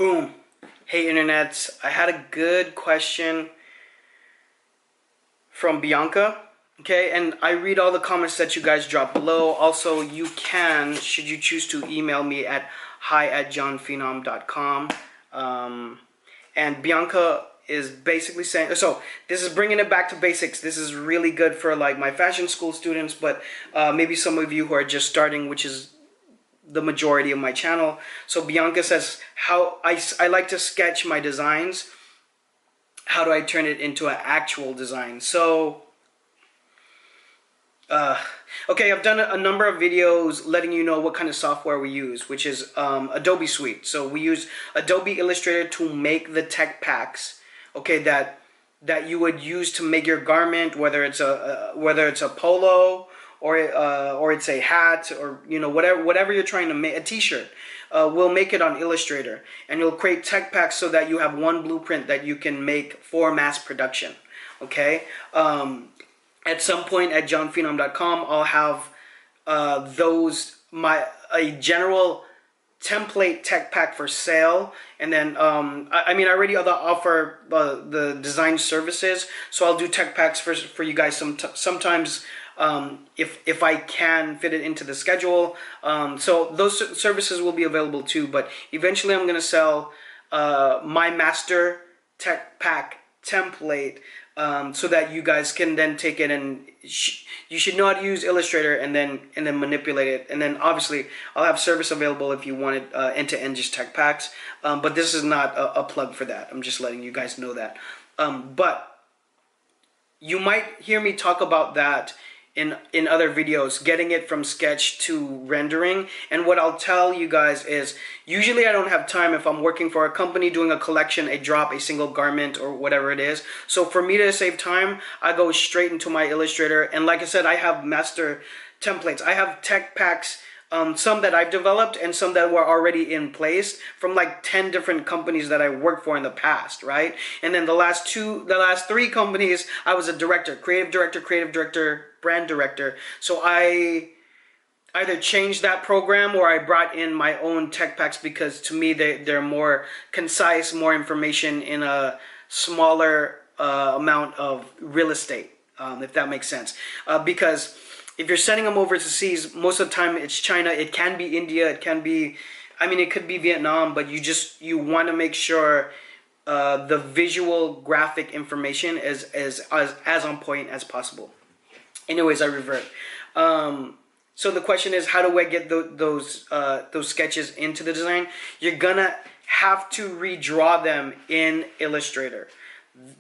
Boom. Hey internets, I had a good question from Bianca. Okay, and I read all the comments that you guys drop below. Also, you can, should you choose to, email me at hi@johnphenom.com. And Bianca is basically saying, so this is bringing it back to basics. This is really good for like my fashion school students, but maybe some of you who are just starting, which is the majority of my channel. So Bianca says, how I like to sketch my designs. How do I turn it into an actual design? So, okay, I've done a number of videos letting you know what kind of software we use, which is Adobe Suite. So we use Adobe Illustrator to make the tech packs, okay, that you would use to make your garment, whether it's a polo or it's a hat, or whatever you're trying to make, a t-shirt. We'll make it on Illustrator, and you'll create tech packs so that you have one blueprint that you can make for mass production. Okay. At some point at johnphenom.com, I'll have a general template tech pack for sale, and then I already offer the design services, so I'll do tech packs for you guys sometimes if I can fit it into the schedule. So those services will be available too, but eventually I'm going to sell my master tech pack template, so that you guys can then take it and you should know how to use Illustrator and then manipulate it. And then obviously I'll have service available if you wanted end-to-end just tech packs, but this is not a plug for that. I'm just letting you guys know that. But you might hear me talk about that in other videos, getting it from sketch to rendering. And what I'll tell you guys is, usually I don't have time if I'm working for a company doing a collection, a drop, a single garment, or whatever it is. So for me to save time, I go straight into my Illustrator. And like I said, I have master templates. I have tech packs, some that I've developed and some that were already in place from like 10 different companies that I worked for in the past, right? And then the last 3 companies, I was a director, creative director, brand director. So I either changed that program or I brought in my own tech packs, because to me they're more concise, more information in a smaller amount of real estate, if that makes sense. Because if you're sending them overseas, most of the time it's China. It can be India. It can be, it could be Vietnam. But you want to make sure the visual graphic information is as on point as possible. Anyways, I revert. So the question is, how do I get those sketches into the design? You're gonna have to redraw them in Illustrator.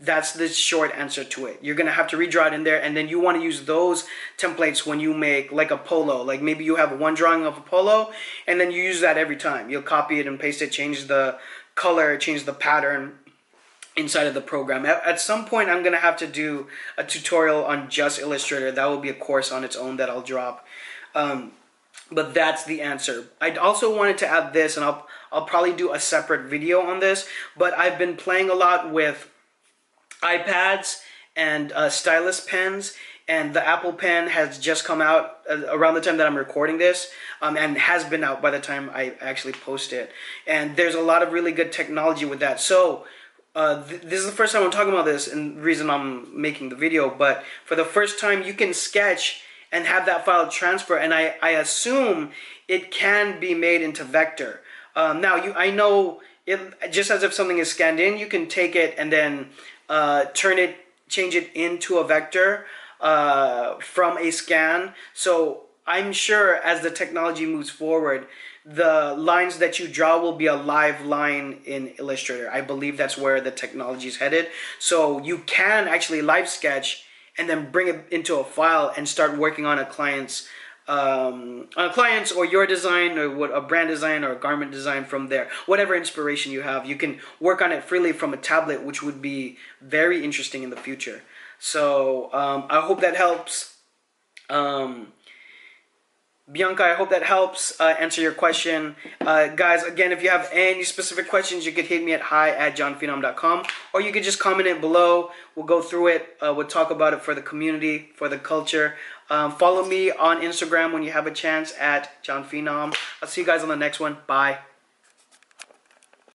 That's the short answer to it. You're gonna have to redraw it in there, and then you want to use those templates when you make like a polo. Like maybe you have one drawing of a polo, and then you use that every time. You'll copy it and paste it, change the color, change the pattern inside of the program. At some point, I'm gonna have to do a tutorial on just Illustrator. That will be a course on its own that I'll drop. But that's the answer. I also wanted to add this, and I'll probably do a separate video on this. But I've been playing a lot with iPads and stylus pens, and the Apple Pen has just come out around the time that I'm recording this, and has been out by the time I actually post it. And there's a lot of really good technology with that. So this is the first time I'm talking about this, and the reason I'm making the video. But for the first time, you can sketch and have that file transfer, and I assume it can be made into vector. Now I know it, just as if something is scanned in, you can take it and then change it into a vector from a scan. So I'm sure as the technology moves forward, the lines that you draw will be a live line in Illustrator. I believe that's where the technology is headed. So you can actually live sketch and then bring it into a file and start working on a client's or your design, or what, a brand design or a garment design from there. Whatever inspiration you have, you can work on it freely from a tablet, which would be very interesting in the future. So I hope that helps. Bianca, I hope that helps answer your question. Guys, again, if you have any specific questions, you could hit me at hi@johnphenom.com, or you could just comment it below. We'll go through it. We'll talk about it for the community, for the culture. Follow me on Instagram when you have a chance at John Phenom. I'll see you guys on the next one. Bye.